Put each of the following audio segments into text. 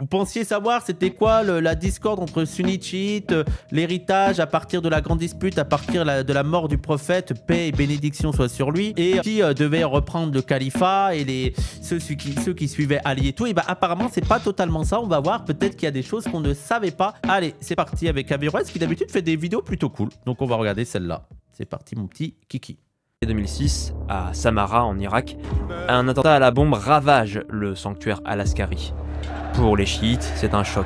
Vous pensiez savoir c'était quoi la discorde entre sunnites, chiites, l'héritage à partir de la grande dispute, à partir de la mort du prophète, paix et bénédiction soit sur lui, et qui devait reprendre le califat et ceux qui suivaient Ali et tout. Et bah apparemment c'est pas totalement ça, on va voir, peut-être qu'il y a des choses qu'on ne savait pas. Allez, c'est parti avec Averroès qui d'habitude fait des vidéos plutôt cool. Donc on va regarder celle-là. C'est parti mon petit Kiki. 2006, à Samarra en Irak, un attentat à la bombe ravage le sanctuaire Al-Askari. Pour les chiites, c'est un choc,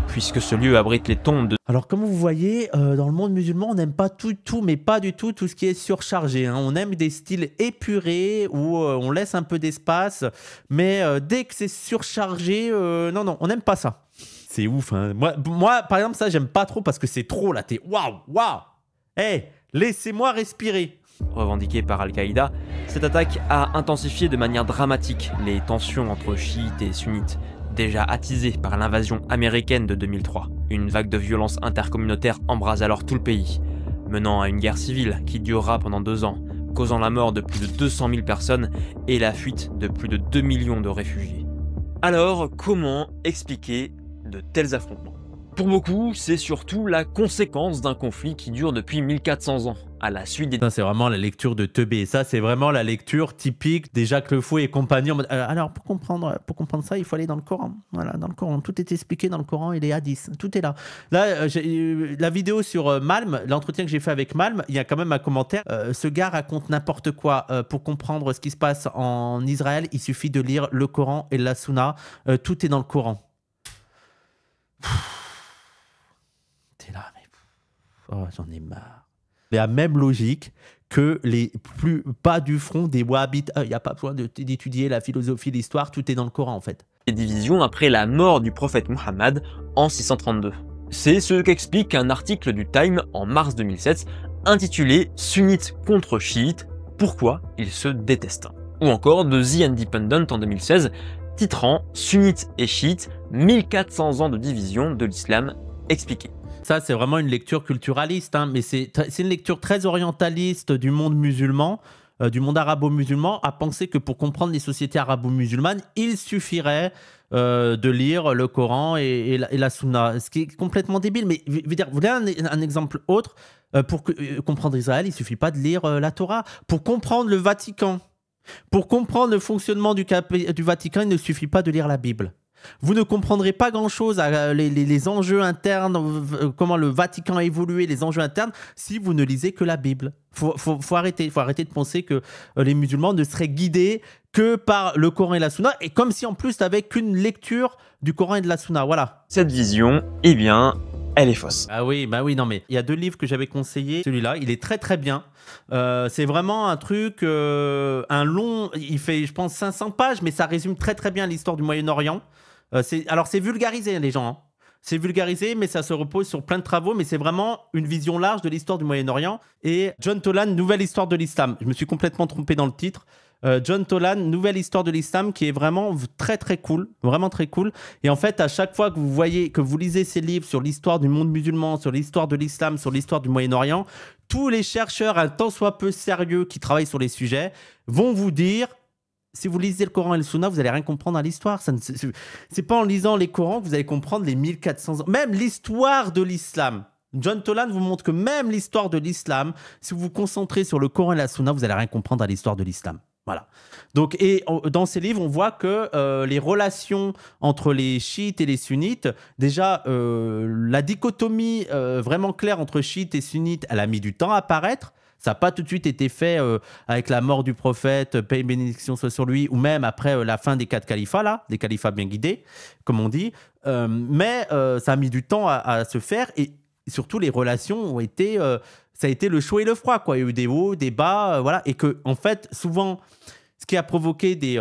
puisque ce lieu abrite les tombes de... Alors comme vous voyez, dans le monde musulman, on n'aime pas tout, mais pas du tout ce qui est surchargé. Hein. On aime des styles épurés, où on laisse un peu d'espace, mais dès que c'est surchargé, non, on n'aime pas ça. C'est ouf, hein. Moi, par exemple, ça, j'aime pas trop, parce que c'est trop, là, t'es waouh. Hey, laissez-moi respirer. Revendiquée par Al-Qaïda, cette attaque a intensifié de manière dramatique les tensions entre chiites et sunnites, déjà attisées par l'invasion américaine de 2003. Une vague de violence intercommunautaire embrase alors tout le pays, menant à une guerre civile qui durera pendant 2 ans, causant la mort de plus de 200 000 personnes et la fuite de plus de 2 millions de réfugiés. Alors, comment expliquer de tels affrontements ? Pour beaucoup, c'est surtout la conséquence d'un conflit qui dure depuis 1400 ans, à la suite des... Ça, c'est vraiment la lecture de Teubé. Ça, c'est vraiment la lecture typique des Jacques Le Fou et compagnie. Alors, pour comprendre ça, il faut aller dans le Coran. Voilà, dans le Coran. Tout est expliqué dans le Coran et les hadiths. Tout est là. Là, la vidéo sur Malm, l'entretien que j'ai fait avec Malm, il y a quand même un commentaire. Ce gars raconte n'importe quoi. Pour comprendre ce qui se passe en Israël, il suffit de lire le Coran et la Sunna. Tout est dans le Coran. T'es là, mais... Oh, j'en ai marre. La même logique que les plus bas du front des Wahhabites. Il n'y a pas besoin d'étudier la philosophie, l'histoire, tout est dans le Coran en fait. Des divisions après la mort du prophète Muhammad en 632. C'est ce qu'explique un article du Time en mars 2007 intitulé « Sunnites contre chiites, pourquoi ils se détestent ?» ou encore de The Independent en 2016 titrant « Sunnites et chiites, 1400 ans de division de l'islam expliqué ». Ça, c'est vraiment une lecture culturaliste, hein, mais c'est une lecture très orientaliste du monde musulman, du monde arabo-musulman, à penser que pour comprendre les sociétés arabo-musulmanes, il suffirait de lire le Coran et la Sunna, ce qui est complètement débile. Mais vous voulez un exemple autre pour comprendre Israël, il ne suffit pas de lire la Torah. Pour comprendre le Vatican, pour comprendre le fonctionnement du Vatican, il ne suffit pas de lire la Bible. Vous ne comprendrez pas grand-chose à les enjeux internes, comment le Vatican a évolué, les enjeux internes, si vous ne lisez que la Bible. Faut arrêter de penser que les musulmans ne seraient guidés que par le Coran et la Sunna, et comme si en plus tu n'avais qu'une lecture du Coran et de la Sunna, voilà. Cette vision, eh bien, elle est fausse. Ah oui, bah oui, non mais il y a 2 livres que j'avais conseillés. Celui-là, il est très bien. C'est vraiment un truc, un long, il fait je pense 500 pages, mais ça résume très bien l'histoire du Moyen-Orient. Alors c'est vulgarisé les gens, hein. C'est vulgarisé mais ça se repose sur plein de travaux, mais c'est vraiment une vision large de l'histoire du Moyen-Orient. Et John Toland, Nouvelle histoire de l'islam, je me suis complètement trompé dans le titre. John Toland, Nouvelle histoire de l'islam, qui est vraiment très cool, vraiment très cool. Et en fait à chaque fois que vous voyez, que vous lisez ces livres sur l'histoire du monde musulman, sur l'histoire de l'islam, sur l'histoire du Moyen-Orient, tous les chercheurs un tant soit peu sérieux qui travaillent sur les sujets vont vous dire: si vous lisez le Coran et le Sunna, vous n'allez rien comprendre à l'histoire. C'est pas en lisant les Corans que vous allez comprendre les 1400 ans. Même l'histoire de l'islam. John Toland vous montre que même l'histoire de l'islam, si vous vous concentrez sur le Coran et la Sunna, vous n'allez rien comprendre à l'histoire de l'islam. Voilà. Donc, et dans ces livres, on voit que les relations entre les chiites et les sunnites, déjà, la dichotomie vraiment claire entre chiites et sunnites, elle a mis du temps à apparaître. Ça n'a pas tout de suite été fait avec la mort du prophète, paix et bénédiction soit sur lui, ou même après la fin des 4 califats, là, des califats bien guidés, comme on dit. Mais ça a mis du temps à se faire, et surtout les relations ont été... ça a été le chaud et le froid, quoi. Il y a eu des hauts, des bas, voilà. Et que, en fait, souvent, ce qui a provoqué des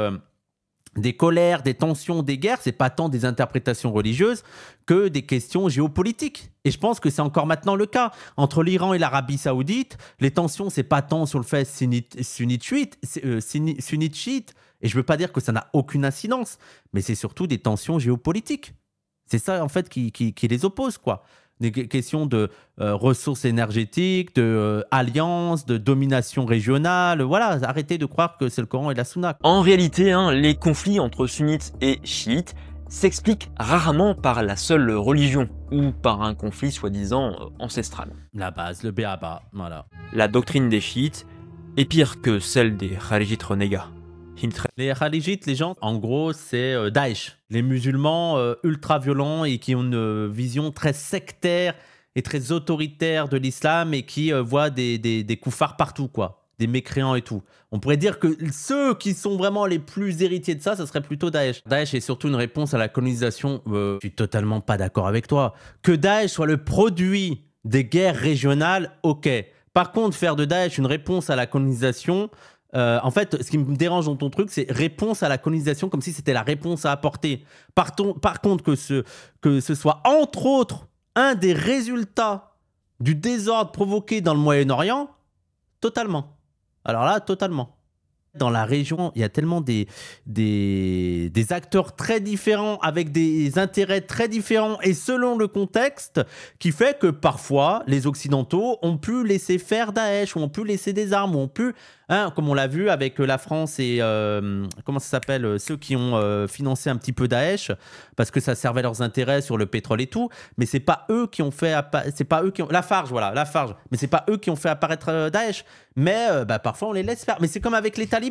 colères, des tensions, des guerres, c'est pas tant des interprétations religieuses que des questions géopolitiques. Et je pense que c'est encore maintenant le cas. Entre l'Iran et l'Arabie Saoudite, les tensions, c'est pas tant sur le fait sunnite-chiite, et je veux pas dire que ça n'a aucune incidence, mais c'est surtout des tensions géopolitiques. C'est ça, en fait, qui les oppose, quoi. Des questions de ressources énergétiques, de alliances, de domination régionale. Voilà, arrêtez de croire que c'est le Coran et la Sunna. En réalité, les conflits entre sunnites et chiites, s'explique rarement par la seule religion ou par un conflit soi-disant ancestral. La base, le béaba, voilà. La doctrine des chiites est pire que celle des kharijites renégats. Les khalijites, les gens, en gros, c'est Daesh. Les musulmans ultra violents et qui ont une vision très sectaire et très autoritaire de l'islam et qui voient des koufars partout, quoi. Des mécréants et tout. On pourrait dire que ceux qui sont vraiment les plus héritiers de ça, ça serait plutôt Daesh. Daesh est surtout une réponse à la colonisation. Je suis totalement pas d'accord avec toi. Que Daesh soit le produit des guerres régionales, ok. Par contre, faire de Daesh une réponse à la colonisation, en fait, ce qui me dérange dans ton truc, c'est réponse à la colonisation comme si c'était la réponse à apporter. Par contre, que ce soit entre autres un des résultats du désordre provoqué dans le Moyen-Orient, totalement. Alors là, totalement. Dans la région, il y a tellement des acteurs très différents, avec des intérêts très différents et selon le contexte, qui fait que parfois, les Occidentaux ont pu laisser faire Daesh, ou ont pu laisser des armes, ou ont pu, comme on l'a vu avec la France et, comment ça s'appelle, ceux qui ont financé un petit peu Daesh, parce que ça servait leurs intérêts sur le pétrole et tout, mais c'est pas eux qui ont fait, c'est pas eux qui ont, Lafarge, voilà, Lafarge, mais c'est pas eux qui ont fait apparaître Daesh, mais parfois on les laisse faire, mais c'est comme avec les talibans.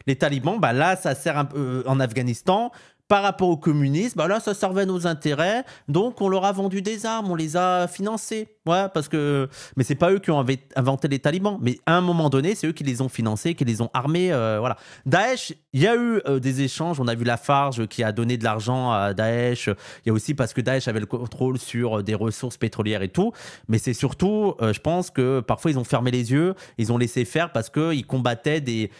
Les talibans, là, ça sert un peu en Afghanistan. Par rapport au communisme, là, ça servait à nos intérêts. Donc, on leur a vendu des armes, on les a financés. Ouais, parce que... Mais c'est pas eux qui ont inventé les talibans. Mais à un moment donné, c'est eux qui les ont financés, qui les ont armés. Voilà. Daesh, il y a eu des échanges. On a vu Lafarge qui a donné de l'argent à Daesh. Il y a aussi parce que Daesh avait le contrôle sur des ressources pétrolières et tout. Mais c'est surtout, je pense que parfois, ils ont fermé les yeux. Ils ont laissé faire parce qu'ils combattaient des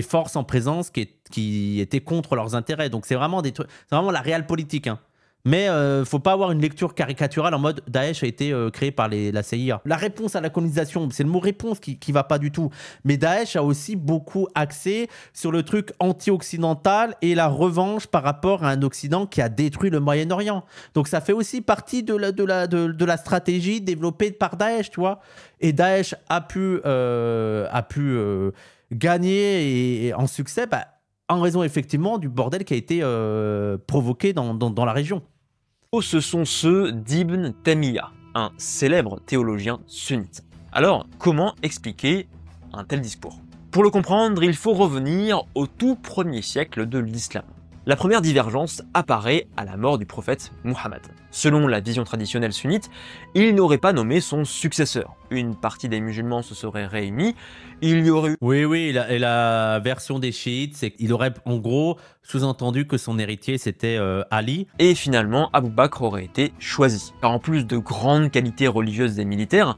forces en présence qui étaient contre leurs intérêts. Donc c'est vraiment des trucs, c'est vraiment la réelle politique. Hein. Mais faut pas avoir une lecture caricaturale en mode Daesh a été créé par la CIA. La réponse à la colonisation, c'est le mot réponse qui va pas du tout. Mais Daesh a aussi beaucoup axé sur le truc anti-occidental et la revanche par rapport à un Occident qui a détruit le Moyen-Orient. Donc ça fait aussi partie de la stratégie développée par Daesh, tu vois. Et Daesh a pu gagner et en succès, en raison effectivement du bordel qui a été provoqué dans la région. Ce sont ceux d'Ibn Taymiyyah, un célèbre théologien sunnite. Alors, comment expliquer un tel discours? Pour le comprendre, il faut revenir au tout premier siècle de l'islam. La première divergence apparaît à la mort du prophète Muhammad. Selon la vision traditionnelle sunnite, il n'aurait pas nommé son successeur. Une partie des musulmans se serait réunis, il y aurait eu... Oui, et la version des chiites, c'est qu'il aurait en gros sous-entendu que son héritier c'était Ali. Et finalement, Abu Bakr aurait été choisi. Car en plus de grandes qualités religieuses et militaires,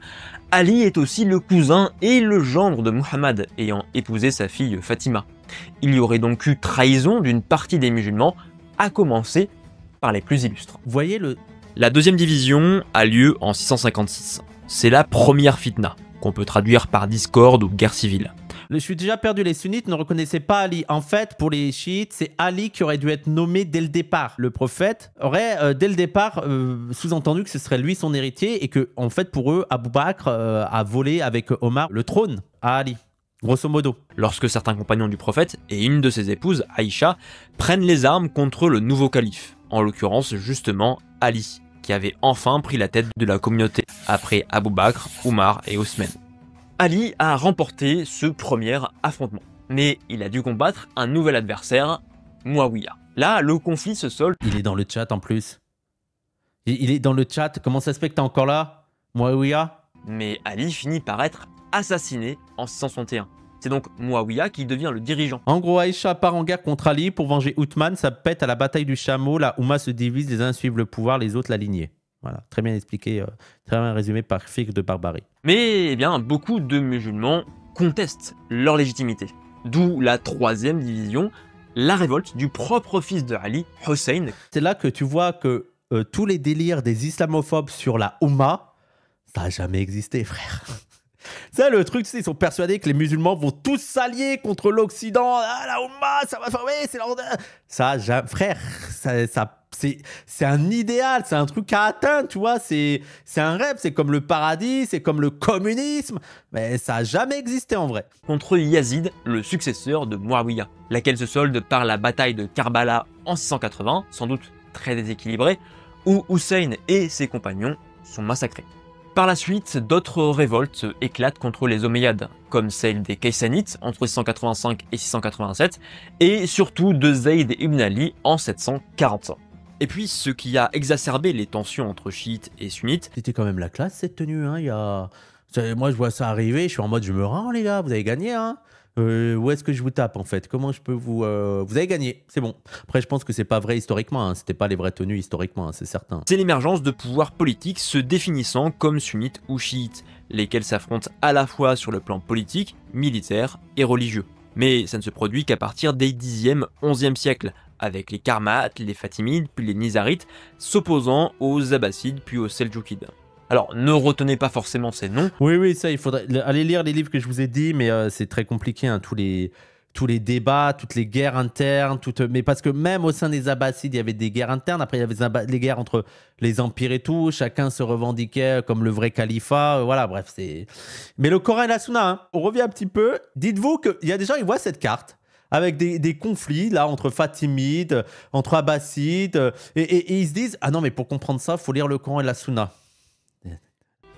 Ali est aussi le cousin et le gendre de Muhammad, ayant épousé sa fille Fatima. Il y aurait donc eu trahison d'une partie des musulmans, à commencer par les plus illustres. Vous voyez La deuxième division a lieu en 656. C'est la première fitna, qu'on peut traduire par discorde ou guerre civile. Je suis déjà perdu, les sunnites ne reconnaissaient pas Ali. En fait, pour les chiites, c'est Ali qui aurait dû être nommé dès le départ. Le prophète aurait, dès le départ, sous-entendu que ce serait lui son héritier et que, en fait, pour eux, Abu Bakr a volé avec Omar le trône à Ali. Grosso modo. Lorsque certains compagnons du prophète et une de ses épouses, Aïcha, prennent les armes contre le nouveau calife, en l'occurrence justement Ali, qui avait enfin pris la tête de la communauté après Abu Bakr, Omar et Othman. Ali a remporté ce premier affrontement, mais il a dû combattre un nouvel adversaire, Muawiyah. Là, le conflit se solde... Il est dans le chat en plus. Il est dans le chat, comment ça se fait que t'es encore là, Muawiyah? Mais Ali finit par être assassiné en 661. C'est donc Muawiyah qui devient le dirigeant. En gros, Aïcha part en guerre contre Ali pour venger Othman. Ça pète à la bataille du chameau. La Oumma se divise, les uns suivent le pouvoir, les autres la lignée. Voilà, très bien expliqué, très bien résumé par Fiqh de Barbarie. Mais beaucoup de musulmans contestent leur légitimité. D'où la troisième division, la révolte du propre fils de Ali, Hussein. C'est là que tu vois que tous les délires des islamophobes sur la Oumma, ça n'a jamais existé, frère. C'est le truc, tu sais, ils sont persuadés que les musulmans vont tous s'allier contre l'Occident. Ah, la Oumma, ça va former, c'est la... Ça, frère, ça c'est un idéal, c'est un truc à atteindre, tu vois, c'est un rêve, c'est comme le paradis, c'est comme le communisme, mais ça n'a jamais existé en vrai. Contre Yazid, le successeur de Muawiyah, laquelle se solde par la bataille de Karbala en 680, sans doute très déséquilibrée, où Hussein et ses compagnons sont massacrés. Par la suite, d'autres révoltes éclatent contre les Omeyyades, comme celle des Kaysanites entre 685 et 687, et surtout de Zayd ibn Ali en 745. Et puis, ce qui a exacerbé les tensions entre chiites et sunnites... C'était quand même la classe cette tenue, hein, moi je vois ça arriver, je suis en mode je me rends les gars, vous avez gagné, hein. Où est-ce que je vous tape en fait? Comment je peux vous avez gagné, c'est bon. Après je pense que c'est pas vrai historiquement, hein. C'était pas les vraies tenues historiquement, hein, c'est certain. C'est l'émergence de pouvoirs politiques se définissant comme sunnites ou chiites, lesquels s'affrontent à la fois sur le plan politique, militaire et religieux. Mais ça ne se produit qu'à partir des 10e, 11e siècles, avec les Karmates, les Fatimides, puis les Nizarites, s'opposant aux Abbassides puis aux Seldjoukides. Alors, ne retenez pas forcément ces noms. Oui, ça, il faudrait aller lire les livres que je vous ai dit, mais c'est très compliqué, hein, tous les débats, toutes les guerres internes, mais parce que même au sein des Abbassides, il y avait des guerres internes, après il y avait les guerres entre les empires et tout, chacun se revendiquait comme le vrai califat, voilà, bref, c'est... Mais le Coran et la Sunna, hein, on revient un petit peu, dites-vous qu'il y a des gens, ils voient cette carte, avec des conflits là entre Fatimides, entre Abbassides, et ils se disent, ah non, mais pour comprendre ça, il faut lire le Coran et la Sunna.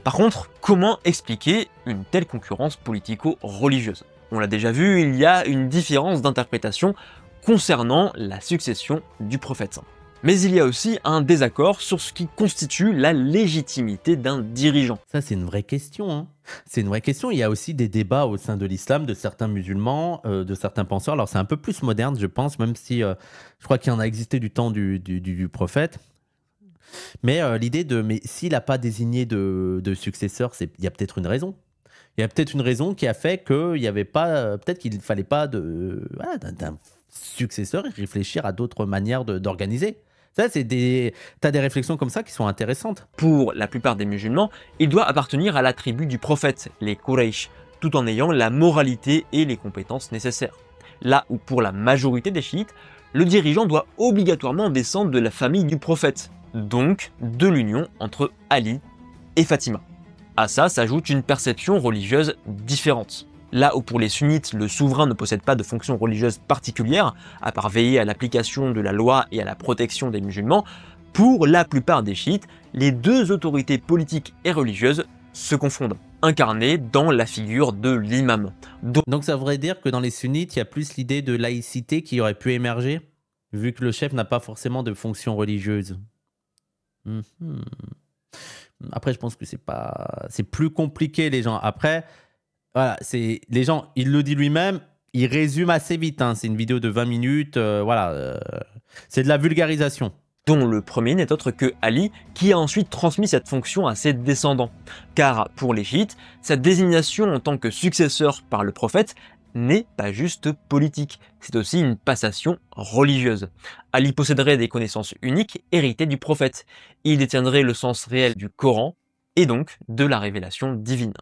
Par contre, comment expliquer une telle concurrence politico-religieuse? On l'a déjà vu, il y a une différence d'interprétation concernant la succession du prophète. Mais il y a aussi un désaccord sur ce qui constitue la légitimité d'un dirigeant. Ça, c'est une vraie question, hein. C'est une vraie question. Il y a aussi des débats au sein de l'islam de certains musulmans, de certains penseurs. Alors, c'est un peu plus moderne, je pense, même si je crois qu'il y en a existé du temps du prophète. Mais l'idée mais s'il n'a pas désigné de successeur, il y a peut-être une raison. Il y a peut-être une raison qui a fait qu'il n'y avait pas, peut-être qu'il ne fallait pas d'un successeur et réfléchir à d'autres manières d'organiser. Ça, t'as des réflexions comme ça qui sont intéressantes. Pour la plupart des musulmans, il doit appartenir à la tribu du prophète, les Quraysh, tout en ayant la moralité et les compétences nécessaires. Là où pour la majorité des chiites, le dirigeant doit obligatoirement descendre de la famille du prophète, donc de l'union entre Ali et Fatima. À ça s'ajoute une perception religieuse différente. Là où pour les sunnites, le souverain ne possède pas de fonction religieuse particulière, à part veiller à l'application de la loi et à la protection des musulmans, pour la plupart des chiites, les deux autorités politiques et religieuses se confondent, incarnées dans la figure de l'imam. Donc ça voudrait dire que dans les sunnites, il y a plus l'idée de laïcité qui aurait pu émerger, vu que le chef n'a pas forcément de fonction religieuse. Après, je pense que c'est plus compliqué, les gens. Après, voilà, les gens, il le dit lui-même, il résume assez vite, hein. C'est une vidéo de 20 minutes, c'est de la vulgarisation. Dont le premier n'est autre que Ali, qui a ensuite transmis cette fonction à ses descendants. Car pour les chiites, sa désignation en tant que successeur par le prophète n'est pas juste politique, c'est aussi une passation religieuse. Ali posséderait des connaissances uniques héritées du prophète. Il détiendrait le sens réel du Coran et donc de la révélation divine.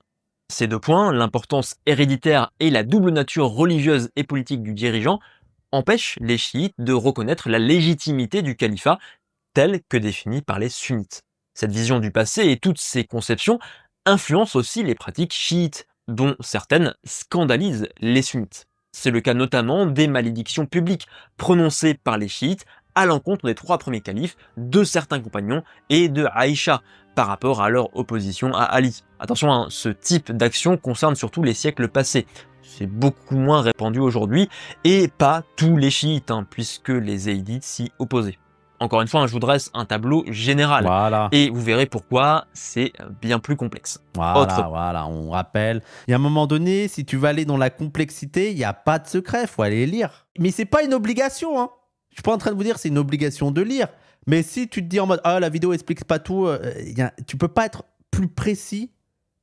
Ces deux points, l'importance héréditaire et la double nature religieuse et politique du dirigeant, empêchent les chiites de reconnaître la légitimité du califat telle que définie par les sunnites. Cette vision du passé et toutes ces conceptions influencent aussi les pratiques chiites, dont certaines scandalisent les sunnites. C'est le cas notamment des malédictions publiques prononcées par les chiites à l'encontre des 3 premiers califes, de certains compagnons et de Aïcha par rapport à leur opposition à Ali. Attention, hein, ce type d'action concerne surtout les siècles passés. C'est beaucoup moins répandu aujourd'hui, et pas tous les chiites, hein, puisque les zaydites s'y opposaient. Encore une fois, hein, je vous dresse un tableau général, voilà. Et vous verrez pourquoi c'est bien plus complexe. Voilà, on rappelle. Il y a un moment donné, si tu veux aller dans la complexité, il n'y a pas de secret, il faut aller lire. Mais c'est pas une obligation, hein. Je suis pas en train de vous dire c'est une obligation de lire. Mais si tu te dis en mode « Ah, la vidéo explique pas tout », tu peux pas être plus précis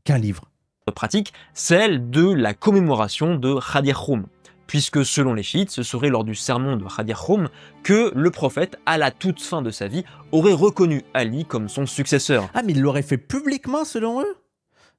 qu'un livre. Pratique, celle de la commémoration de Ghadir Khoum, puisque selon les chiites, ce serait lors du sermon de Ghadir Khoum que le prophète, à la toute fin de sa vie, aurait reconnu Ali comme son successeur. Ah, mais il l'aurait fait publiquement selon eux?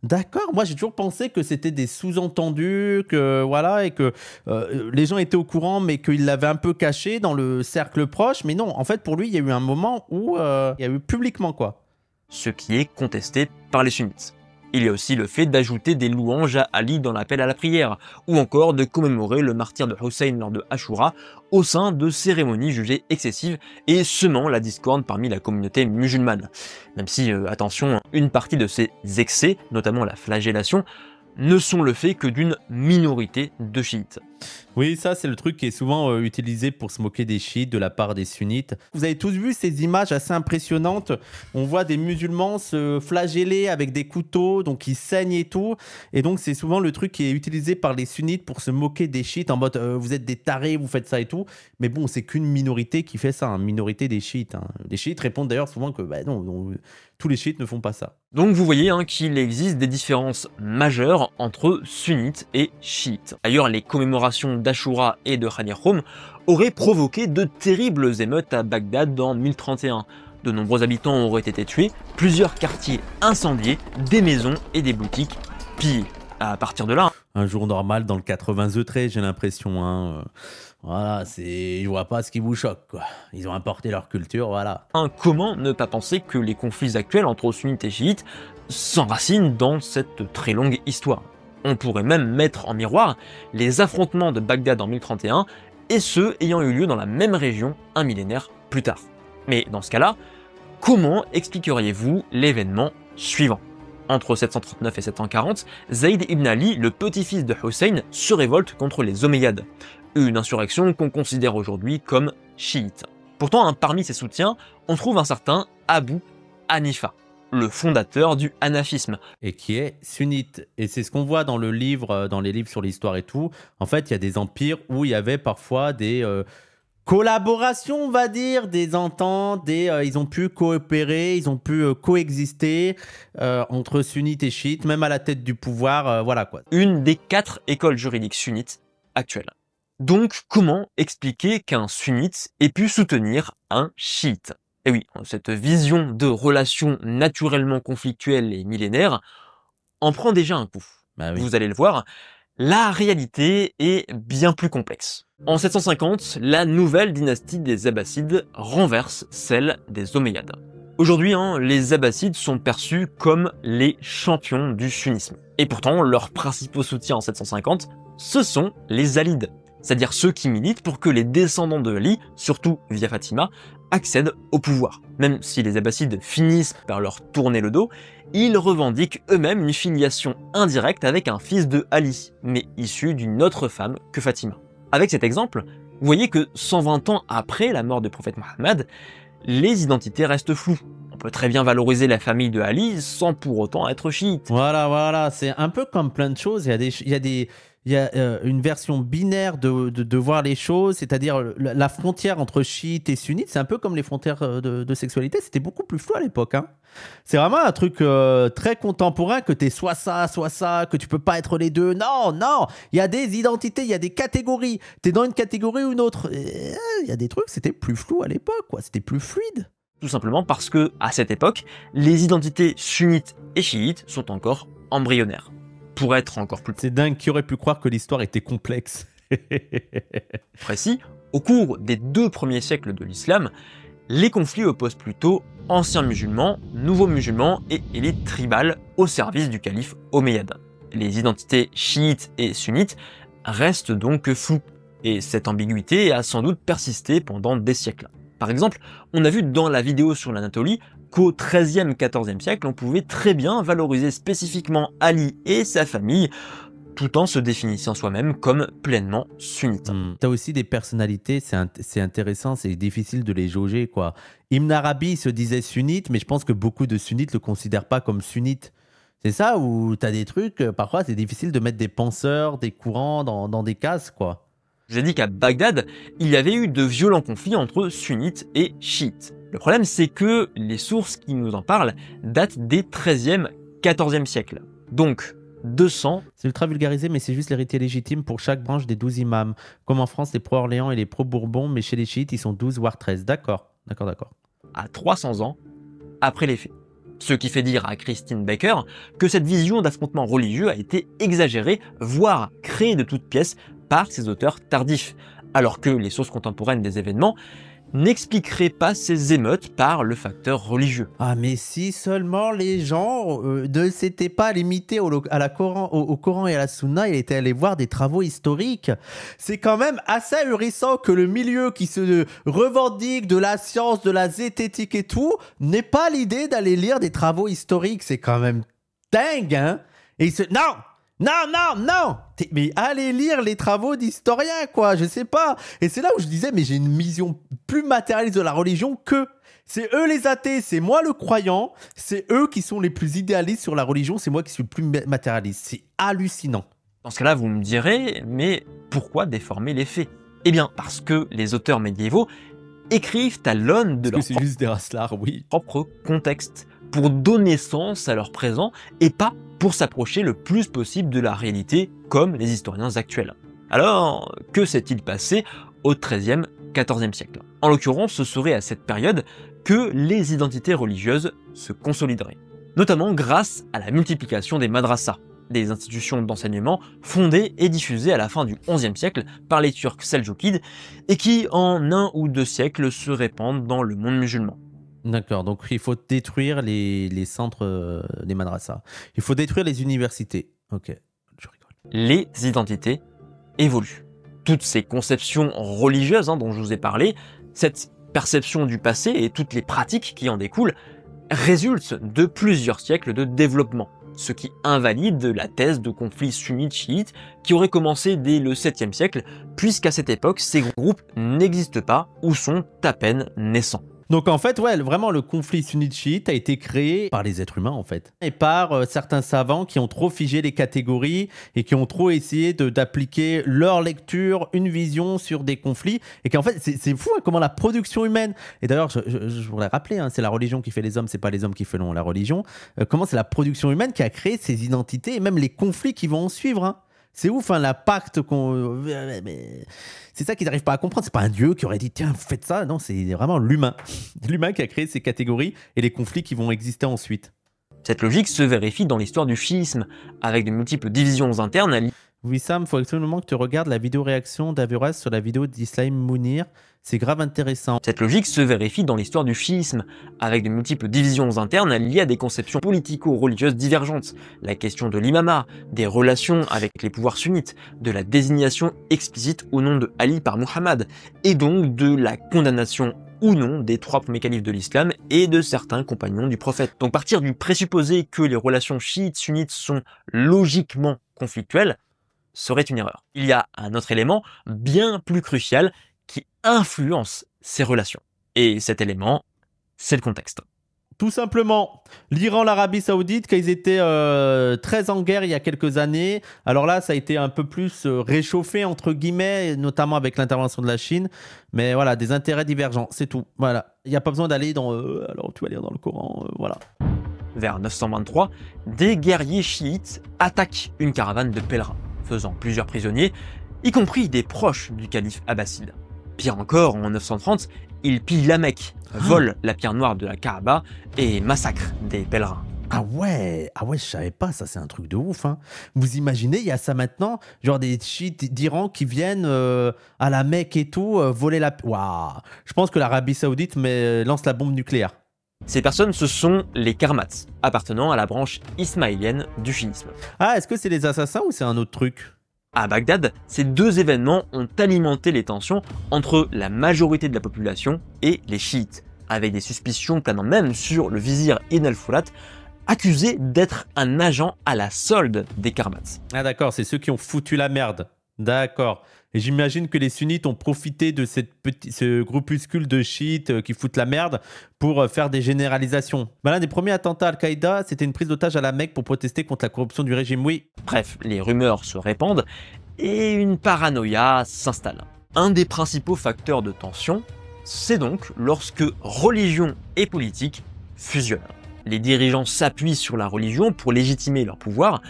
D'accord, moi j'ai toujours pensé que c'était des sous-entendus, que voilà, et que les gens étaient au courant, mais qu'ils l'avaient un peu caché dans le cercle proche. Mais non, en fait, pour lui, il y a eu un moment où il y a eu publiquement, quoi. Ce qui est contesté par les sunnites. Il y a aussi le fait d'ajouter des louanges à Ali dans l'appel à la prière, ou encore de commémorer le martyre de Hussein lors de Ashura au sein de cérémonies jugées excessives et semant la discorde parmi la communauté musulmane. Même si, attention, une partie de ces excès, notamment la flagellation, ne sont le fait que d'une minorité de chiites. Oui, ça, c'est le truc qui est souvent utilisé pour se moquer des chiites de la part des sunnites. Vous avez tous vu ces images assez impressionnantes. On voit des musulmans se flageller avec des couteaux, donc ils saignent et tout. Et donc, c'est souvent le truc qui est utilisé par les sunnites pour se moquer des chiites en mode vous êtes des tarés, vous faites ça et tout. Mais bon, c'est qu'une minorité qui fait ça, une minorité des chiites. Hein. Les chiites répondent d'ailleurs souvent que bah, non, tous les chiites ne font pas ça. Donc vous voyez qu'il existe des différences majeures entre sunnites et chiites. D'ailleurs, les commémorations d'Ashura et de Khanir Khoum auraient provoqué de terribles émeutes à Bagdad en 1031. De nombreux habitants auraient été tués, plusieurs quartiers incendiés, des maisons et des boutiques pillées. À partir de là... Un jour normal dans le 93, j'ai l'impression. Hein. Voilà, je vois pas ce qui vous choque, quoi. Ils ont importé leur culture, voilà. Comment ne pas penser que les conflits actuels entre sunnites et chiites s'enracinent dans cette très longue histoire? On pourrait même mettre en miroir les affrontements de Bagdad en 1031 et ceux ayant eu lieu dans la même région un millénaire plus tard. Mais dans ce cas-là, comment expliqueriez-vous l'événement suivant? Entre 739 et 740, Zayd ibn Ali, le petit-fils de Hussein, se révolte contre les Omeyyades. Une insurrection qu'on considère aujourd'hui comme chiite. Pourtant, parmi ses soutiens, on trouve un certain Abu Hanifa, le fondateur du hanafisme. Et qui est sunnite. Et c'est ce qu'on voit dans le livre, dans les livres sur l'histoire et tout. En fait, il y a des empires où il y avait parfois des collaborations, on va dire, des ententes, ils ont pu coopérer, ils ont pu coexister entre sunnites et chiites, même à la tête du pouvoir, voilà quoi. Une des 4 écoles juridiques sunnites actuelles. Donc, comment expliquer qu'un sunnite ait pu soutenir un chiite? Et oui, cette vision de relations naturellement conflictuelles et millénaires en prend déjà un coup. Bah oui. Vous allez le voir, la réalité est bien plus complexe. En 750, la nouvelle dynastie des Abbassides renverse celle des Omeyyades. Aujourd'hui, les Abbassides sont perçus comme les champions du sunnisme. Et pourtant, leurs principaux soutiens en 750, ce sont les Alides. C'est-à-dire ceux qui militent pour que les descendants de Ali, surtout via Fatima, accèdent au pouvoir. Même si les Abbassides finissent par leur tourner le dos, ils revendiquent eux-mêmes une filiation indirecte avec un fils de Ali, mais issu d'une autre femme que Fatima. Avec cet exemple, vous voyez que 120 ans après la mort du prophète Mohammed, les identités restent floues. On peut très bien valoriser la famille de Ali sans pour autant être chiite. Voilà, c'est un peu comme plein de choses. Il y a une version binaire de voir les choses, c'est-à-dire la frontière entre chiites et sunnites, c'est un peu comme les frontières de sexualité, c'était beaucoup plus flou à l'époque. Hein. C'est vraiment un truc très contemporain, que t'es soit ça, que tu peux pas être les deux. Non, il y a des identités, il y a des catégories. T'es dans une catégorie ou une autre. Il y a des trucs, c'était plus flou à l'époque, quoi. C'était plus fluide. Tout simplement parce que, à cette époque, les identités sunnites et chiites sont encore embryonnaires. Pour être encore plus C'est dingue, qui aurait pu croire que l'histoire était complexe. précis, au cours des 2 premiers siècles de l'islam, les conflits opposent plutôt anciens musulmans, nouveaux musulmans et élites tribales au service du calife omeyyade. Les identités chiites et sunnites restent donc floues, et cette ambiguïté a sans doute persisté pendant des siècles. Par exemple, on a vu dans la vidéo sur l'Anatolie qu'au XIIIe, XIVe siècle, on pouvait très bien valoriser spécifiquement Ali et sa famille, tout en se définissant soi-même comme pleinement sunnite. T'as aussi des personnalités, c'est intéressant, c'est difficile de les jauger, quoi. Ibn Arabi se disait sunnite, mais je pense que beaucoup de sunnites le considèrent pas comme sunnite. C'est ça, où t'as des trucs, parfois c'est difficile de mettre des penseurs, des courants dans des cases, quoi. Je vous ai dit qu'à Bagdad, il y avait eu de violents conflits entre sunnites et chiites. Le problème, c'est que les sources qui nous en parlent datent des XIIIe, XIVe siècles. Donc, 200... C'est ultra vulgarisé, mais c'est juste l'héritier légitime pour chaque branche des 12 imams. Comme en France, les pro-Orléans et les pro-Bourbon, mais chez les chiites, ils sont 12 voire 13. D'accord. à 300 ans après les faits. Ce qui fait dire à Christine Baker que cette vision d'affrontement religieux a été exagérée, voire créée de toutes pièces par ces auteurs tardifs, alors que les sources contemporaines des événements n'expliqueraient pas ces émeutes par le facteur religieux. Ah mais si seulement les gens ne s'étaient pas limités au Coran et à la Sunna, ils étaient allés voir des travaux historiques. C'est quand même assez ahurissant que le milieu qui se revendique de la science, de la zététique et tout, n'ait pas l'idée d'aller lire des travaux historiques. C'est quand même dingue, hein. Non. Mais allez lire les travaux d'historiens, quoi, je sais pas. Et c'est là où je disais, mais j'ai une vision plus matérialiste de la religion que... C'est eux les athées, c'est moi le croyant, c'est eux qui sont les plus idéalistes sur la religion, c'est moi qui suis le plus matérialiste. C'est hallucinant. Dans ce cas-là, vous me direz, mais pourquoi déformer les faits? Eh bien, parce que les auteurs médiévaux écrivent à l'aune de leur c'est juste des raslards, oui. propre contexte, pour donner sens à leur présent et pas pour s'approcher le plus possible de la réalité comme les historiens actuels. Alors, que s'est-il passé au XIIIe, XIVe siècle? En l'occurrence, ce serait à cette période que les identités religieuses se consolideraient, notamment grâce à la multiplication des madrasas, des institutions d'enseignement fondées et diffusées à la fin du XIe siècle par les Turcs seldjoukides et qui, en 1 ou 2 siècles, se répandent dans le monde musulman. D'accord, donc il faut détruire les centres, les madrasas. Il faut détruire les universités. Ok, je rigole. Les identités évoluent. Toutes ces conceptions religieuses dont je vous ai parlé, cette perception du passé et toutes les pratiques qui en découlent, résultent de plusieurs siècles de développement, ce qui invalide la thèse de conflit sunnite-chiite qui aurait commencé dès le 7e siècle, puisqu'à cette époque, ces groupes n'existent pas ou sont à peine naissants. Donc en fait, ouais, vraiment le conflit sunnite-chiite a été créé par les êtres humains en fait. Et par certains savants qui ont trop figé les catégories et qui ont trop essayé d'appliquer leur lecture, une vision sur des conflits. Et qu'en fait, c'est fou comment la production humaine, et d'ailleurs je voudrais rappeler, c'est la religion qui fait les hommes, c'est pas les hommes qui font la religion, comment c'est la production humaine qui a créé ces identités et même les conflits qui vont en suivre. C'est ouf, l'impact qu'on... C'est ça qu'ils n'arrivent pas à comprendre. C'est pas un dieu qui aurait dit, tiens, vous faites ça. Non, c'est vraiment l'humain. L'humain qui a créé ces catégories et les conflits qui vont exister ensuite. Cette logique se vérifie dans l'histoire du chiisme, avec de multiples divisions internes. Oui, Sam, il faut absolument que tu regardes la vidéo réaction d'Averroès sur la vidéo d'Ismaïl Mounir. C'est grave intéressant. Cette logique se vérifie dans l'histoire du chiisme, avec de multiples divisions internes liées à des conceptions politico-religieuses divergentes, la question de l'imama, des relations avec les pouvoirs sunnites, de la désignation explicite au nom de Ali par Muhammad, et donc de la condamnation ou non des 3 premiers califes de l'islam et de certains compagnons du prophète. Donc partir du présupposé que les relations chiites-sunnites sont logiquement conflictuelles serait une erreur. Il y a un autre élément bien plus crucial qui influence ces relations. Et cet élément, c'est le contexte. Tout simplement, l'Iran, l'Arabie Saoudite, quand ils étaient très en guerre il y a quelques années, alors là, ça a été un peu plus réchauffé, entre guillemets, notamment avec l'intervention de la Chine. Mais voilà, des intérêts divergents, c'est tout. Voilà, il n'y a pas besoin d'aller dans... alors, tu vas lire dans le Coran, voilà. Vers 923, des guerriers chiites attaquent une caravane de pèlerins, faisant plusieurs prisonniers, y compris des proches du calife abbasside. Pire encore, en 930, ils pillent la Mecque, volent la pierre noire de la Kaaba et massacrent des pèlerins. Ah ouais, je savais pas, ça c'est un truc de ouf. Vous imaginez, il y a ça maintenant, genre des chiites d'Iran qui viennent à la Mecque et tout, voler la... Waouh. Je pense que l'Arabie Saoudite lance la bombe nucléaire. Ces personnes, ce sont les Karmats, appartenant à la branche ismaélienne du chiisme. Ah, est-ce que c'est les assassins ou c'est un autre truc ? À Bagdad, ces 2 événements ont alimenté les tensions entre la majorité de la population et les chiites, avec des suspicions planant même sur le vizir Ibn al-Furat, accusé d'être un agent à la solde des Karmats. Ah d'accord, c'est ceux qui ont foutu la merde. D'accord. Et j'imagine que les sunnites ont profité de ce groupuscule de chiites qui foutent la merde pour faire des généralisations. L'un des premiers attentats à Al-Qaïda, c'était une prise d'otage à la Mecque pour protester contre la corruption du régime, oui. Bref, les rumeurs se répandent et une paranoïa s'installe. Un des principaux facteurs de tension, c'est donc lorsque religion et politique fusionnent. Les dirigeants s'appuient sur la religion pour légitimer leur pouvoir,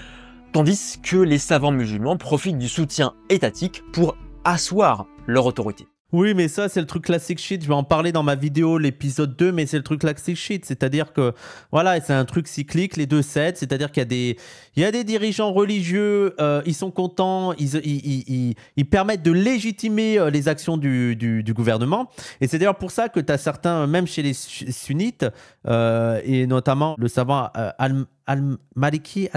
tandis que les savants musulmans profitent du soutien étatique pour asseoir leur autorité. Oui, mais ça, c'est le truc classic shit. Je vais en parler dans ma vidéo, l'épisode 2, mais c'est le truc classic shit. C'est-à-dire que, voilà, c'est un truc cyclique, les deux cèdent. C'est-à-dire qu'il y a il y a des dirigeants religieux, ils sont contents, ils permettent de légitimer les actions du gouvernement. Et c'est d'ailleurs pour ça que tu as certains, même chez les sunnites, et notamment le savant Al-Maliki,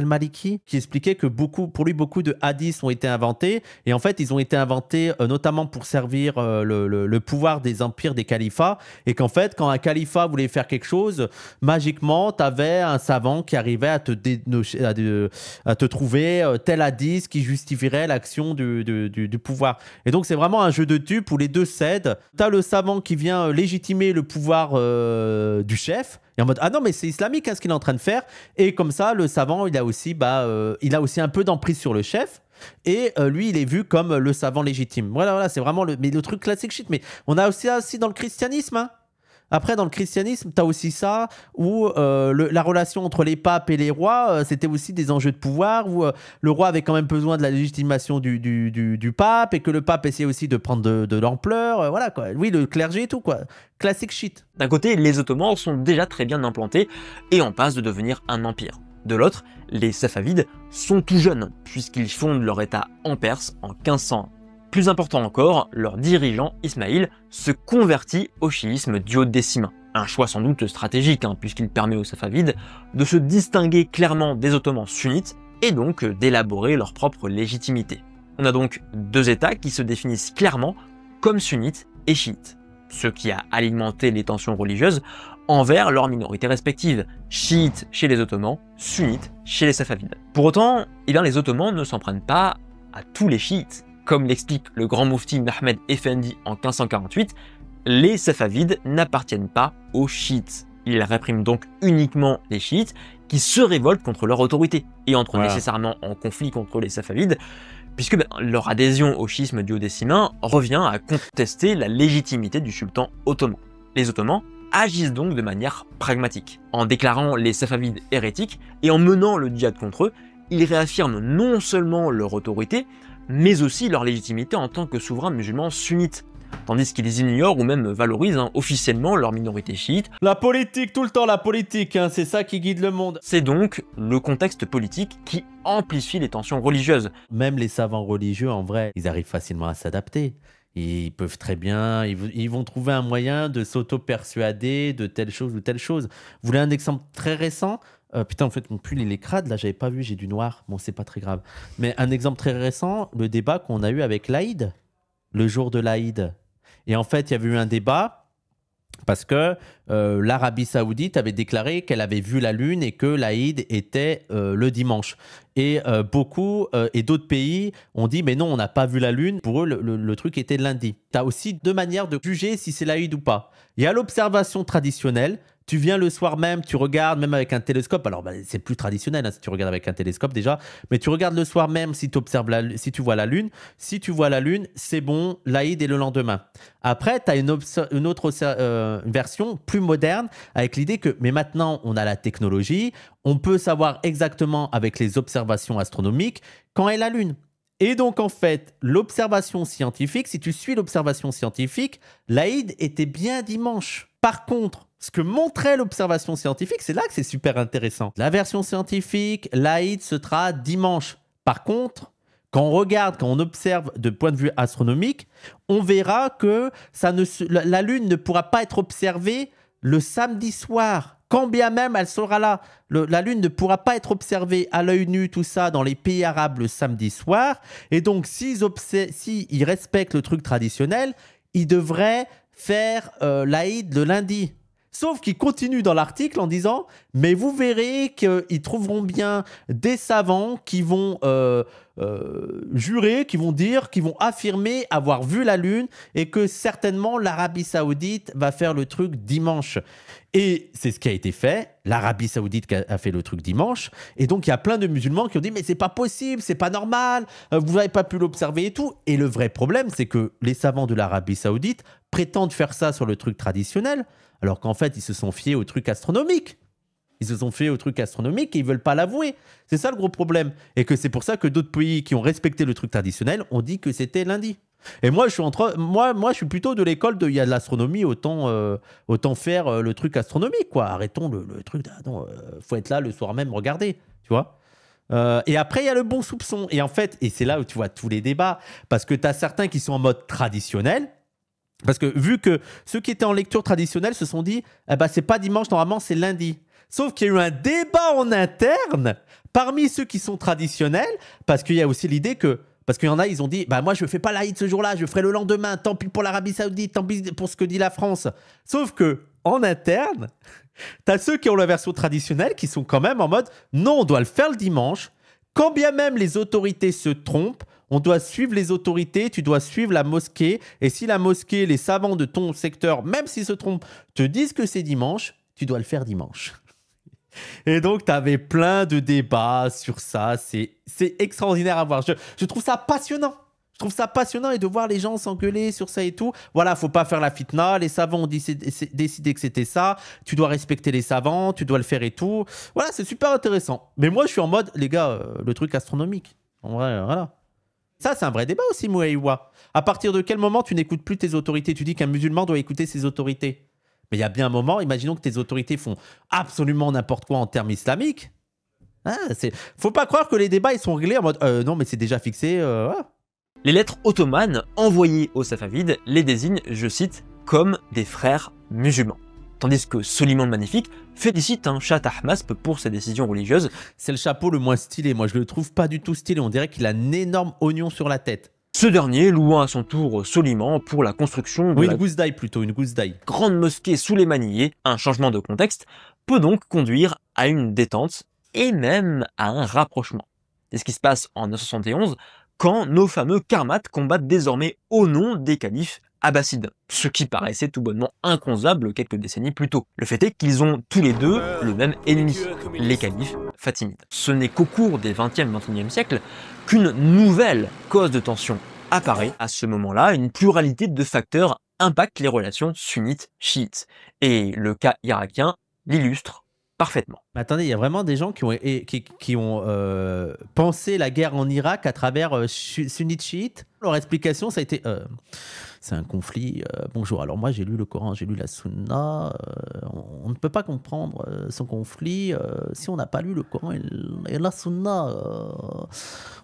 qui expliquait que pour lui, beaucoup de hadiths ont été inventés. Et en fait, ils ont été inventés notamment pour servir le pouvoir des empires, des califats. Et qu'en fait, quand un califat voulait faire quelque chose, magiquement, tu avais un savant qui arrivait à te trouver tel hadith qui justifierait l'action du pouvoir. Et donc, c'est vraiment un jeu de dupes où les deux cèdent. Tu as le savant qui vient légitimer le pouvoir du chef. Et en mode, ah non, mais c'est islamique ce qu'il est en train de faire. Et comme ça, le savant, il a aussi un peu d'emprise sur le chef. Et lui, il est vu comme le savant légitime. Voilà, c'est vraiment le truc classique shit. Mais on a aussi dans le christianisme, hein. Après, dans le christianisme, tu as aussi ça, où la relation entre les papes et les rois, c'était aussi des enjeux de pouvoir, où le roi avait quand même besoin de la légitimation du pape, et que le pape essayait aussi de prendre de l'ampleur. Voilà, quoi. Oui, le clergé et tout, quoi. Classique shit. D'un côté, les Ottomans sont déjà très bien implantés et en passe de devenir un empire. De l'autre, les Safavides sont tout jeunes, puisqu'ils fondent leur état en Perse en 1501. Plus important encore, leur dirigeant, Ismaïl, se convertit au chiisme duodécimain. Un choix sans doute stratégique, puisqu'il permet aux Safavides de se distinguer clairement des Ottomans sunnites et donc d'élaborer leur propre légitimité. On a donc deux États qui se définissent clairement comme sunnites et chiites, ce qui a alimenté les tensions religieuses envers leurs minorités respectives, chiites chez les Ottomans, sunnites chez les Safavides. Pour autant, les Ottomans ne s'en prennent pas à tous les chiites. Comme l'explique le grand moufti Ahmed Effendi en 1548, les Safavides n'appartiennent pas aux chiites. Ils répriment donc uniquement les chiites qui se révoltent contre leur autorité et entrent nécessairement en conflit contre les Safavides, puisque leur adhésion au schisme duodécimain revient à contester la légitimité du sultan ottoman. Les Ottomans agissent donc de manière pragmatique. En déclarant les Safavides hérétiques et en menant le djihad contre eux, ils réaffirment non seulement leur autorité, mais aussi leur légitimité en tant que souverains musulmans sunnites, tandis qu'ils ignorent ou même valorisent officiellement leur minorité chiite. La politique, tout le temps la politique, c'est ça qui guide le monde. C'est donc le contexte politique qui amplifie les tensions religieuses. Même les savants religieux, en vrai, ils arrivent facilement à s'adapter. Ils peuvent très bien, ils vont trouver un moyen de s'auto-persuader de telle chose ou telle chose. Vous voulez un exemple très récent ? Putain, en fait, mon pull, il est crade. Là, j'avais pas vu, j'ai du noir. Bon, c'est pas très grave. Mais un exemple très récent, le débat qu'on a eu avec l'Aïd, le jour de l'Aïd. Et en fait, il y avait eu un débat parce que l'Arabie Saoudite avait déclaré qu'elle avait vu la Lune et que l'Aïd était le dimanche. Et beaucoup et d'autres pays ont dit mais non, on n'a pas vu la Lune. Pour eux, le truc était lundi. Tu as aussi deux manières de juger si c'est l'Aïd ou pas. Il y a l'observation traditionnelle. Tu viens le soir même, tu regardes même avec un télescope. Alors, c'est plus traditionnel si tu regardes avec un télescope déjà. Mais tu regardes le soir même si tu vois la Lune. Si tu vois la Lune, c'est bon, l'Aïd est le lendemain. Après, tu as une autre version plus moderne avec l'idée que, mais maintenant, on a la technologie. On peut savoir exactement avec les observations astronomiques quand est la Lune. Et donc, en fait, l'observation scientifique, si tu suis l'observation scientifique, l'Aïd était bien dimanche. Par contre, ce que montrait l'observation scientifique, c'est là que c'est super intéressant. La version scientifique, l'Aïd sera dimanche. Par contre, quand on observe de point de vue astronomique, on verra que la Lune ne pourra pas être observée le samedi soir. Quand bien même elle sera là, la Lune ne pourra pas être observée à l'œil nu, tout ça, dans les pays arabes le samedi soir. Et donc, s'ils respectent le truc traditionnel, ils devraient faire l'Aïd le lundi. Sauf qu'ils continuent dans l'article en disant « Mais vous verrez qu'ils trouveront bien des savants qui vont jurer, qui vont dire, qui vont affirmer avoir vu la Lune et que certainement l'Arabie Saoudite va faire le truc dimanche. » Et c'est ce qui a été fait. L'Arabie Saoudite a fait le truc dimanche. Et donc, il y a plein de musulmans qui ont dit « Mais c'est pas possible, c'est pas normal, vous n'avez pas pu l'observer et tout. » Et le vrai problème, c'est que les savants de l'Arabie Saoudite prétendent faire ça sur le truc traditionnel, alors qu'en fait, ils se sont fiés au truc astronomique. Ils se sont fiés au truc astronomique et ils ne veulent pas l'avouer. C'est ça le gros problème. Et que c'est pour ça que d'autres pays qui ont respecté le truc traditionnel ont dit que c'était lundi. Et moi, je suis plutôt de l'école de il y a de l'astronomie, autant faire le truc astronomique, quoi. Arrêtons le truc. Non, faut être là le soir même, regarder, tu vois. Et après, il y a le bon soupçon. Et en fait, et c'est là où tu vois tous les débats, parce que tu as certains qui sont en mode traditionnel. Parce que vu que ceux qui étaient en lecture traditionnelle se sont dit, eh ben, c'est pas dimanche, normalement, c'est lundi. Sauf qu'il y a eu un débat en interne parmi ceux qui sont traditionnels, parce qu'il y a aussi l'idée que. Parce qu'il y en a, ils ont dit, bah moi je fais pas l'Aïd ce jour-là, je ferai le lendemain, tant pis pour l'Arabie Saoudite, tant pis pour ce que dit la France. Sauf que en interne, t'as ceux qui ont la version traditionnelle qui sont quand même en mode, non, on doit le faire le dimanche, quand bien même les autorités se trompent, on doit suivre les autorités, tu dois suivre la mosquée, et si la mosquée, les savants de ton secteur, même s'ils se trompent, te disent que c'est dimanche, tu dois le faire dimanche. Et donc, tu avais plein de débats sur ça. C'est extraordinaire à voir. Je trouve ça passionnant. Je trouve ça passionnant et de voir les gens s'engueuler sur ça et tout. Voilà, faut pas faire la fitna. Les savants ont décidé que c'était ça. Tu dois respecter les savants, tu dois le faire et tout. Voilà, c'est super intéressant. Mais moi, je suis en mode, les gars, le truc astronomique. En vrai, voilà. Ça, c'est un vrai débat aussi, Mouaïwa. À partir de quel moment tu n'écoutes plus tes autorités? Tu dis qu'un musulman doit écouter ses autorités. Mais il y a bien un moment, imaginons que tes autorités font absolument n'importe quoi en termes islamiques. Ah, faut pas croire que les débats ils sont réglés en mode non mais c'est déjà fixé. Voilà. Les lettres ottomanes envoyées aux Safavides les désignent, je cite, comme des frères musulmans. Tandis que Soliman le Magnifique félicite un Shah Tahmasp pour ses décisions religieuses. C'est le chapeau le moins stylé, moi je le trouve pas du tout stylé, on dirait qu'il a un énorme oignon sur la tête. Ce dernier louant à son tour Soliman pour la construction de une gousse d'ail plutôt, une gousse d'ail. Grande mosquée sous les Manillés. Un changement de contexte peut donc conduire à une détente et même à un rapprochement. C'est ce qui se passe en 971 quand nos fameux Karmates combattent désormais au nom des califes abbassides, ce qui paraissait tout bonnement inconcevable quelques décennies plus tôt. Le fait est qu'ils ont tous les deux le même ennemi, les califes fatimides. Ce n'est qu'au cours des 20e et 21e siècles qu'une nouvelle cause de tension apparaît. À ce moment-là, une pluralité de facteurs impactent les relations sunnites-chiites. Et le cas irakien l'illustre parfaitement. Mais attendez, il y a vraiment des gens qui ont pensé la guerre en Irak à travers sunnite-chiite. Leur explication, ça a été... c'est un conflit. Bonjour, alors moi j'ai lu le Coran, j'ai lu la Sunna. On ne peut pas comprendre son conflit si on n'a pas lu le Coran et la Sunna.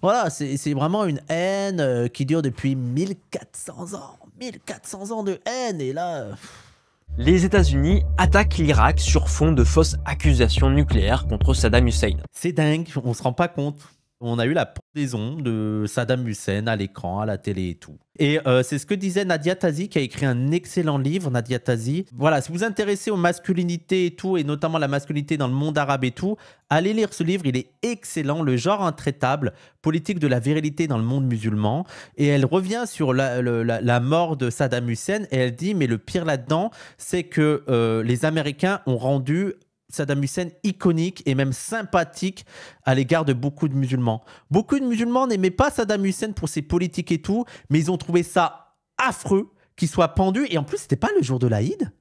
Voilà, c'est vraiment une haine qui dure depuis 1400 ans. 1400 ans de haine et là... Les États-Unis attaquent l'Irak sur fond de fausses accusations nucléaires contre Saddam Hussein. C'est dingue, on se rend pas compte. On a eu la pendaison de Saddam Hussein à l'écran, à la télé et tout. Et c'est ce que disait Nadia Tazi, qui a écrit un excellent livre, Nadia Tazi. Voilà, si vous vous intéressez aux masculinités et tout, et notamment la masculinité dans le monde arabe et tout, allez lire ce livre, il est excellent, Le genre intraitable, politique de la virilité dans le monde musulman. Et elle revient sur la mort de Saddam Hussein, et elle dit, mais le pire là-dedans, c'est que les Américains ont rendu Saddam Hussein iconique et même sympathique à l'égard de beaucoup de musulmans. Beaucoup de musulmans n'aimaient pas Saddam Hussein pour ses politiques et tout, mais ils ont trouvé ça affreux qu'il soit pendu. Et en plus, c'était pas le jour de l'Aïd.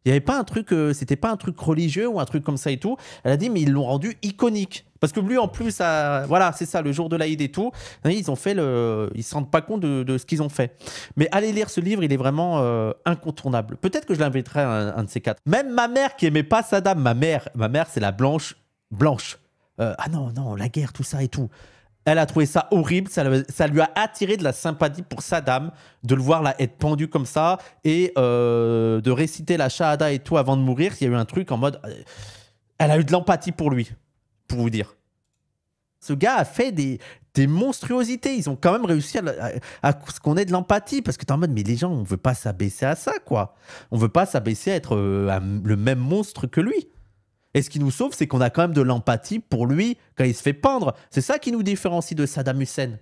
Il y avait pas un truc, c'était pas un truc religieux ou un truc comme ça et tout. Elle a dit, mais ils l'ont rendu iconique. Parce que lui, en plus, voilà, c'est ça, le jour de l'Aïd et tout. Ils ont fait ils se rendent pas compte de ce qu'ils ont fait. Mais allez lire ce livre, il est vraiment incontournable. Peut-être que je l'inviterai un de ces quatre. Même ma mère qui aimait pas Saddam, ma mère, c'est la blanche. Ah non, la guerre, tout ça et tout. Elle a trouvé ça horrible, ça lui a attiré de la sympathie pour Saddam, de le voir là être pendu comme ça et de réciter la shahada et tout avant de mourir. Il y a eu un truc en mode... Elle a eu de l'empathie pour lui, pour vous dire. Ce gars a fait des monstruosités. Ils ont quand même réussi à ce qu'on ait de l'empathie. Parce que t'es en mode, mais les gens, on ne veut pas s'abaisser à ça, quoi. On ne veut pas s'abaisser à être le même monstre que lui. Et ce qui nous sauve, c'est qu'on a quand même de l'empathie pour lui quand il se fait pendre. C'est ça qui nous différencie de Saddam Hussein.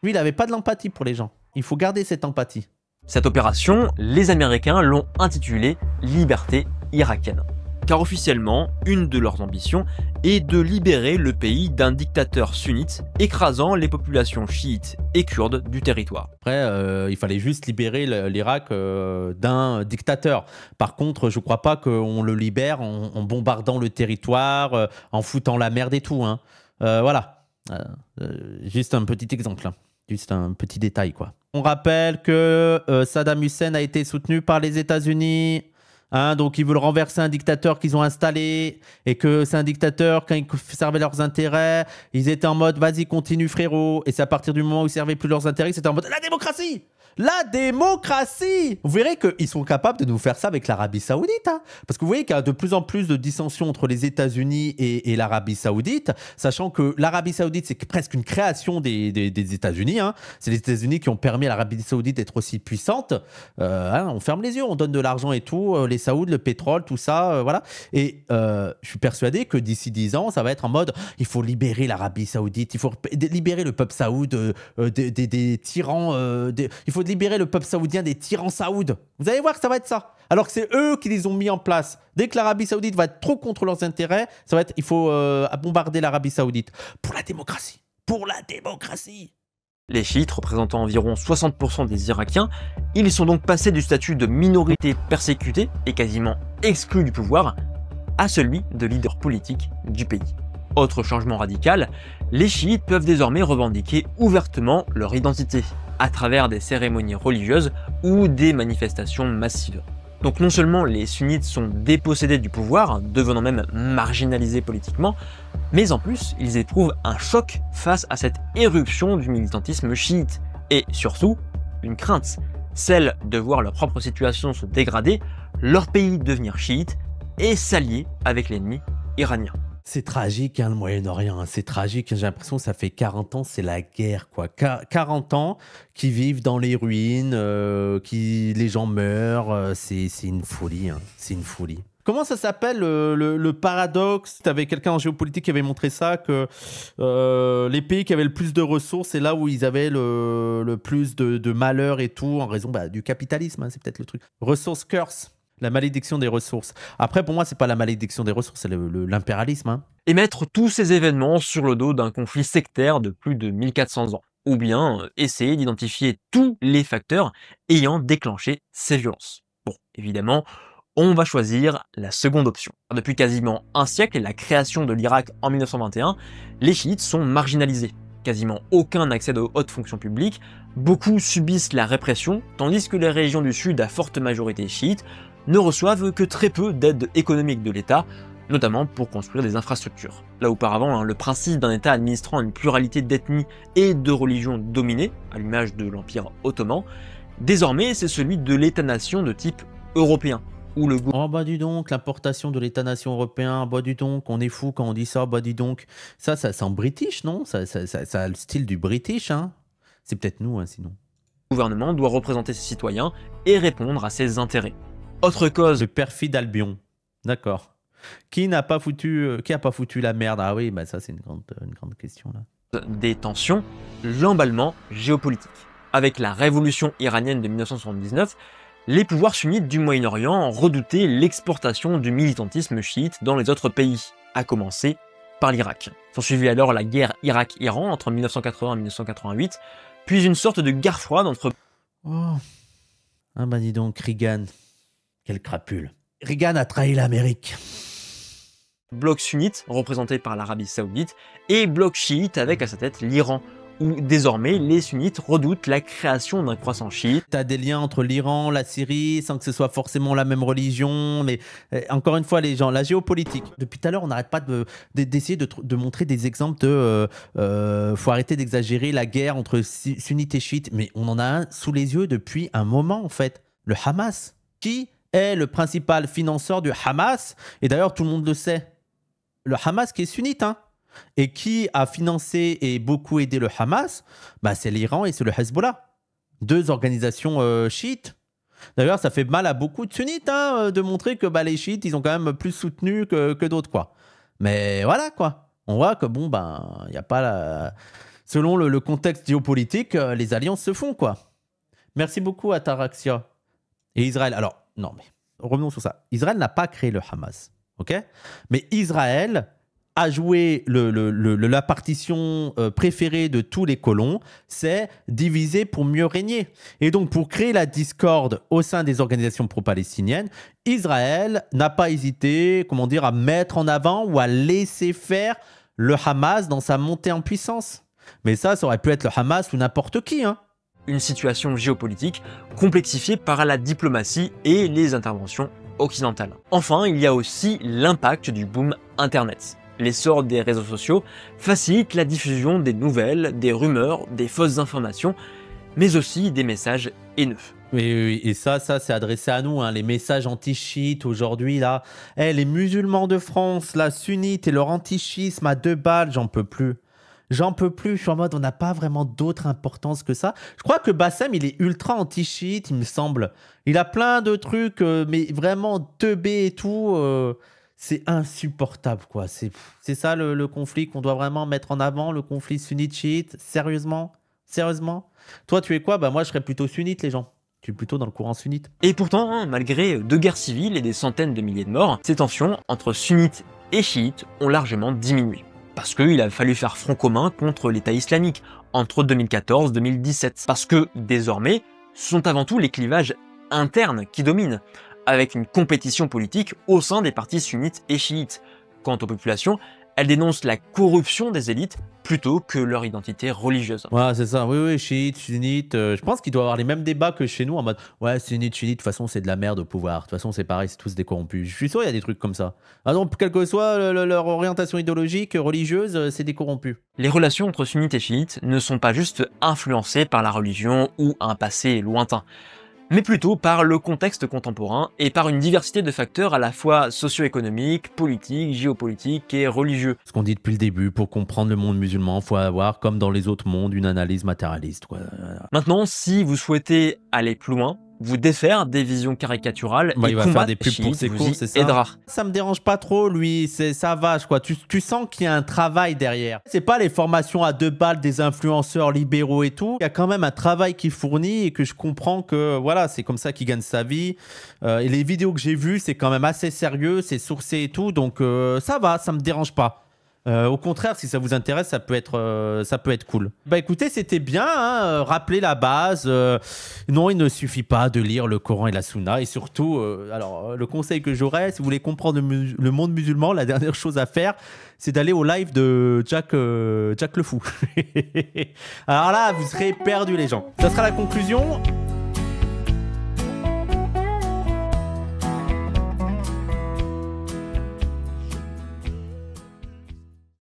Lui, il n'avait pas de l'empathie pour les gens. Il faut garder cette empathie. Cette opération, les Américains l'ont intitulée « Liberté irakienne ». Car officiellement, une de leurs ambitions est de libérer le pays d'un dictateur sunnite écrasant les populations chiites et kurdes du territoire. Après, il fallait juste libérer l'Irak d'un dictateur. Par contre, je ne crois pas qu'on le libère en bombardant le territoire, en foutant la merde et tout. Hein. Voilà. Juste un petit exemple. Hein. Juste un petit détail, quoi. On rappelle que Saddam Hussein a été soutenu par les États-Unis. Hein, donc ils veulent renverser un dictateur qu'ils ont installé et que c'est un dictateur, quand ils servaient leurs intérêts, ils étaient en mode vas-y continue frérot, et c'est à partir du moment où ils servaient plus leurs intérêts, c'était en mode la démocratie. La démocratie! Vous verrez qu'ils sont capables de nous faire ça avec l'Arabie Saoudite. Hein, parce que vous voyez qu'il y a de plus en plus de dissensions entre les États-Unis et l'Arabie Saoudite, sachant que l'Arabie Saoudite, c'est presque une création des États-Unis. Hein. C'est les États-Unis qui ont permis à l'Arabie Saoudite d'être aussi puissante. Hein, on ferme les yeux, on donne de l'argent et tout, les Saouds, le pétrole, tout ça, voilà. Et je suis persuadé que d'ici 10 ans, ça va être en mode il faut libérer l'Arabie Saoudite, il faut libérer le peuple saoud des tyrans, il faut libérer le peuple saoudien des tyrans saouds. Vous allez voir que ça va être ça. Alors que c'est eux qui les ont mis en place. Dès que l'Arabie Saoudite va être trop contre leurs intérêts, ça va être il faut bombarder l'Arabie Saoudite. Pour la démocratie. Pour la démocratie. Les chiites représentant environ 60% des Irakiens, ils sont donc passés du statut de minorité persécutée et quasiment exclus du pouvoir à celui de leader politique du pays. Autre changement radical, les chiites peuvent désormais revendiquer ouvertement leur identité à travers des cérémonies religieuses ou des manifestations massives. Donc non seulement les sunnites sont dépossédés du pouvoir, devenant même marginalisés politiquement, mais en plus ils éprouvent un choc face à cette éruption du militantisme chiite. Et surtout, une crainte, celle de voir leur propre situation se dégrader, leur pays devenir chiite et s'allier avec l'ennemi iranien. C'est tragique, hein, le Moyen-Orient, hein, c'est tragique. J'ai l'impression que ça fait 40 ans, c'est la guerre, quoi. 40 ans qui vivent dans les ruines, les gens meurent, c'est une folie, hein, c'est une folie. Comment ça s'appelle le paradoxe? Tu avais quelqu'un en géopolitique qui avait montré ça, que les pays qui avaient le plus de ressources, c'est là où ils avaient le plus de malheur et tout, en raison du capitalisme, hein, c'est peut-être le truc. Ressource curse. La malédiction des ressources. Après, pour moi, c'est pas la malédiction des ressources, c'est l'impérialisme. Hein. Et mettre tous ces événements sur le dos d'un conflit sectaire de plus de 1400 ans. Ou bien essayer d'identifier tous les facteurs ayant déclenché ces violences. Bon, évidemment, on va choisir la seconde option. Depuis quasiment un siècle et la création de l'Irak en 1921, les chiites sont marginalisés. Quasiment aucun accès aux hautes fonctions publiques, beaucoup subissent la répression, tandis que les régions du sud à forte majorité chiite ne reçoivent que très peu d'aide économique de l'État, notamment pour construire des infrastructures. Là auparavant, le principe d'un État administrant une pluralité d'ethnies et de religions dominées, à l'image de l'Empire ottoman, désormais c'est celui de l'État-nation de type européen. Où le oh bah dis donc, l'importation de l'État-nation européen, bah dis donc, on est fou quand on dit ça, bah dis donc. Ça sent british, non ça a le style du british, hein. C'est peut-être nous, hein, sinon. Le gouvernement doit représenter ses citoyens et répondre à ses intérêts. Autre cause. Le perfide Albion. D'accord. Qui a pas foutu la merde? Ah oui, bah ça c'est une grande question là. Des tensions, l'emballement géopolitique. Avec la révolution iranienne de 1979, les pouvoirs sunnites du Moyen-Orient redoutaient l'exportation du militantisme chiite dans les autres pays, à commencer par l'Irak. S'ensuivit alors la guerre Irak-Iran entre 1980 et 1988, puis une sorte de guerre froide entre... Oh. Ah bah dis donc, Reagan. Quel crapule. Reagan a trahi l'Amérique. Bloc sunnite, représenté par l'Arabie Saoudite, et bloc chiite avec à sa tête l'Iran, où désormais les sunnites redoutent la création d'un croissant chiite. T'as des liens entre l'Iran, la Syrie, sans que ce soit forcément la même religion, mais encore une fois les gens, la géopolitique. Depuis tout à l'heure, on n'arrête pas d'essayer de montrer des exemples faut arrêter d'exagérer la guerre entre sunnites et chiites, mais on en a un sous les yeux depuis un moment en fait, le Hamas. Qui est le principal financeur du Hamas? Et d'ailleurs, tout le monde le sait. Le Hamas qui est sunnite, hein. Et qui a financé et beaucoup aidé le Hamas? Bah, c'est l'Iran et c'est le Hezbollah. Deux organisations chiites. D'ailleurs, ça fait mal à beaucoup de sunnites hein, de montrer que les chiites, ils ont quand même plus soutenu que d'autres, quoi. Mais voilà, quoi. On voit que, bon, il n'y a pas la... Selon le contexte géopolitique, les alliances se font, quoi. Merci beaucoup à Taraxia. Et Israël, alors, non, mais revenons sur ça. Israël n'a pas créé le Hamas, ok? Mais Israël a joué la partition préférée de tous les colons, c'est diviser pour mieux régner. Et donc, pour créer la discorde au sein des organisations pro-palestiniennes, Israël n'a pas hésité, à mettre en avant ou à laisser faire le Hamas dans sa montée en puissance. Mais ça aurait pu être le Hamas ou n'importe qui, hein. une situation géopolitique complexifiée par la diplomatie et les interventions occidentales. Enfin, il y a aussi l'impact du boom Internet. L'essor des réseaux sociaux facilite la diffusion des nouvelles, des rumeurs, des fausses informations, mais aussi des messages haineux. Oui, et ça c'est adressé à nous, hein, les messages anti-chiites aujourd'hui, là. Les musulmans de France, la sunnite et leur anti-chiisme à 2 balles, j'en peux plus. J'en peux plus, je suis en mode, on n'a pas vraiment d'autre importance que ça. Je crois que Bassem, il est ultra anti-chiite, il me semble. Il a plein de trucs, mais vraiment teubés et tout. C'est insupportable, quoi. C'est ça le conflit qu'on doit vraiment mettre en avant, le conflit sunnite-chiite. Sérieusement? Sérieusement? Toi, tu es quoi? Bah moi, je serais plutôt sunnite, les gens. Tu es plutôt dans le courant sunnite. Et pourtant, hein, malgré 2 guerres civiles et des centaines de milliers de morts, ces tensions entre sunnites et chiites ont largement diminué. Parce qu'il a fallu faire front commun contre l'État islamique entre 2014 et 2017. Parce que, désormais, ce sont avant tout les clivages internes qui dominent, avec une compétition politique au sein des partis sunnites et chiites. Quant aux populations, elles dénoncent la corruption des élites plutôt que leur identité religieuse. Ouais, c'est ça. Oui, chiite, sunnite. Je pense qu'il doit y avoir les mêmes débats que chez nous en mode ouais, sunnite, chiite, de toute façon, c'est de la merde au pouvoir. De toute façon, c'est pareil, c'est tous des corrompus. Je suis sûr, il y a des trucs comme ça. Ah non, quelle que soit leur orientation idéologique, religieuse, c'est des corrompus. Les relations entre sunnites et chiites ne sont pas juste influencées par la religion ou un passé lointain, mais plutôt par le contexte contemporain et par une diversité de facteurs à la fois socio-économiques, politiques, géopolitiques et religieux. Ce qu'on dit depuis le début, pour comprendre le monde musulman, il faut avoir, comme dans les autres mondes, une analyse matérialiste, quoi. Maintenant, si vous souhaitez aller plus loin, vous défaire des visions caricaturales et il va combattre faire des pubs chiites, pour ses vous cours, y c'est ça. aidera. Ça me dérange pas trop, lui, ça va, quoi. Tu sens qu'il y a un travail derrière. C'est pas les formations à 2 balles des influenceurs libéraux et tout. Il y a quand même un travail qui fournit et que je comprends que, voilà, c'est comme ça qu'il gagne sa vie. Et les vidéos que j'ai vues, c'est quand même assez sérieux, c'est sourcé et tout, donc ça va, ça me dérange pas. Au contraire, si ça vous intéresse, ça peut être cool. Bah écoutez, c'était bien, hein, rappeler la base. Non, il ne suffit pas de lire le Coran et la Sunna. Et surtout, alors le conseil que j'aurais, si vous voulez comprendre le monde musulman, la dernière chose à faire, c'est d'aller au live de Jack le Fou. Alors là, vous serez perdus, les gens. Ça sera la conclusion.